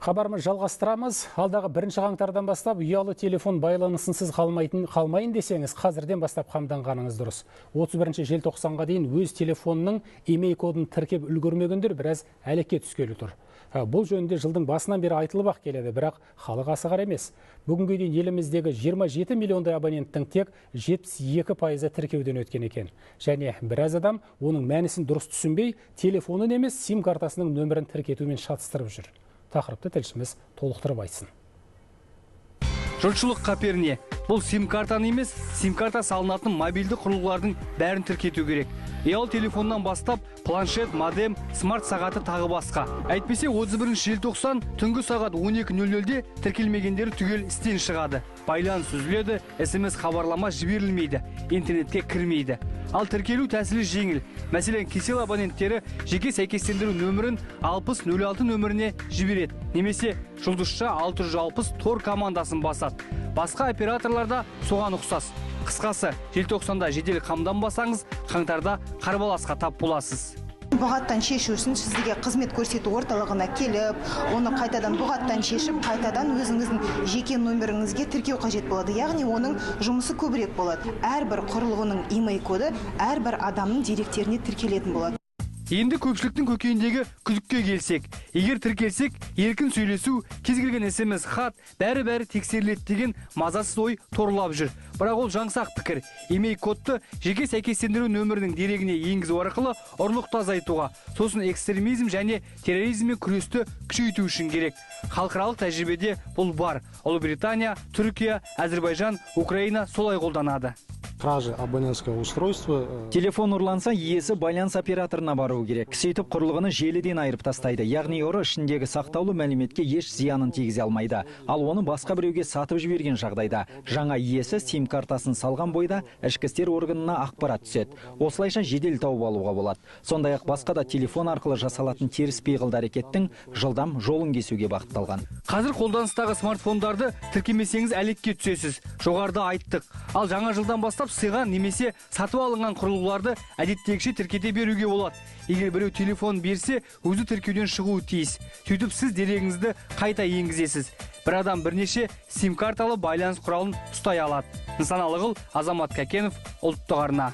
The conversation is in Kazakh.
Хабарымыз жалғастырамыз. Алдағы 1-қаңтардан бастап ұялы телефон байланысынсыз қалмайын десеңіз, қазірден бастап қамданғаныңыз дұрыс. 31 желтоқсанға дейін өз телефонының имей кодын тіркеп үлгермегендер біраз әлекке түскелі тұр. Бұл жөнінде жылдың басынан бері айтылып ақ келеді, бірақ халық асығар емес. Бүгінге дейін еліміздегі 27 миллиондай абоненттің тек 72% тіркеуден өткен екен. Және біраз адам оның мәнісін дұрыс түсінбей, телефонын емес сим картасының нөмірін тіркетумен шатыстырып жүр. Тақырыпты тілшіміз толықтырып айтсын. Жұртшылық қаперіне, бұл сим-картаны емес, сим-карта салынатын мобильді құрылғылардың бәрін тіркету керек. Ұялы телефоннан бастап, планшет, модем, смарт сағаты тағы басқа. Әйтпесе 31 желтоқсан түнгі сағат 12:00-де тіркелмегендері түгел істен шығады. Байланыс үзіледі, SMS хабарлама жіберілмейді, интернетке кірмейді. Ал тіркелу тәсілі жеңіл. Мәселен, кесел абоненттері жеке сәйкестендіру нөмірін 6006 нөміріне жібереді. Немесе жұлдызша 660 тор командасын басады. Басқа операторларда соған ұқсас. Қысқасы, желтоқсанда жедел қамданбасаңыз, қаңтарда қарбаласқа тап боласыз. Бұғаттан шешу үшін сізге қызмет көрсету орталығына келіп, оны қайтадан бұғаттан шешіп, қайтадан өзіңіздің жеке нөміріңізге тіркеу қажет болады. Яғни оның жұмысы көбірек болады. Әрбір құрылғының имей коды әрбір адамның деректеріне тіркелетін болады. Енді көпшіліктің көкейіндегі күдікке келсек, егер тіркелсек, еркін сөйлесу, кез келген SMS хат, бәрі тексеріледі деген мазасыз ой торлап жүр. Бірақ ол жаңсақ пікір. Имей кодты жеке сәйкестендіру нөмірінің дерегіне енгізу арқылы ұрлықты азайтуға, сосын экстремизм және терроризммен күресті күшейту үшін керек. Халықаралық тәжірибеде бұл бар. Ұлыбритания, Түркия, Әзербайжан, Украина солай қолданады. Кража абонентского устройства. Телефон ұрланса, иесі байланыс операторына бару керек. Сөйтіп құрылғыны желіден айырып тастайды. Яғни ұры ішіндегі сақтаулы мәліметке еш зиянын тигізе алмайды. Ал оны басқа біреуге сатып жіберген жағдайда жаңа иесі сим картасын салған бойда ішкі істер органына ақпарат түседі. Осылайша жедел тауып алуға болады. Сондай-ақ басқа да телефон арқылы жасалатын теріс пиғылды әрекеттің жылдам жолын кесуге бағытталған. Қазір қолданыстағы смартфондарды тіркемесеңіз әлекке түсесіз. Жоғарыда айттық. Ал жаңа жылдан бастап сыйға немесе сатып алынған құрылғыларды әдеттегіше тіркете беруге болады. Егер біреу телефон берсе, өзі тіркеуден шығуы тиіс. Сөйтіп сіз дерегіңізді қайта енгізесіз. Бір адам бірнеше сим-карталы байланыс құралын ұстай алады. Нысаналы Азамат Кәкенов, ұлттық арна.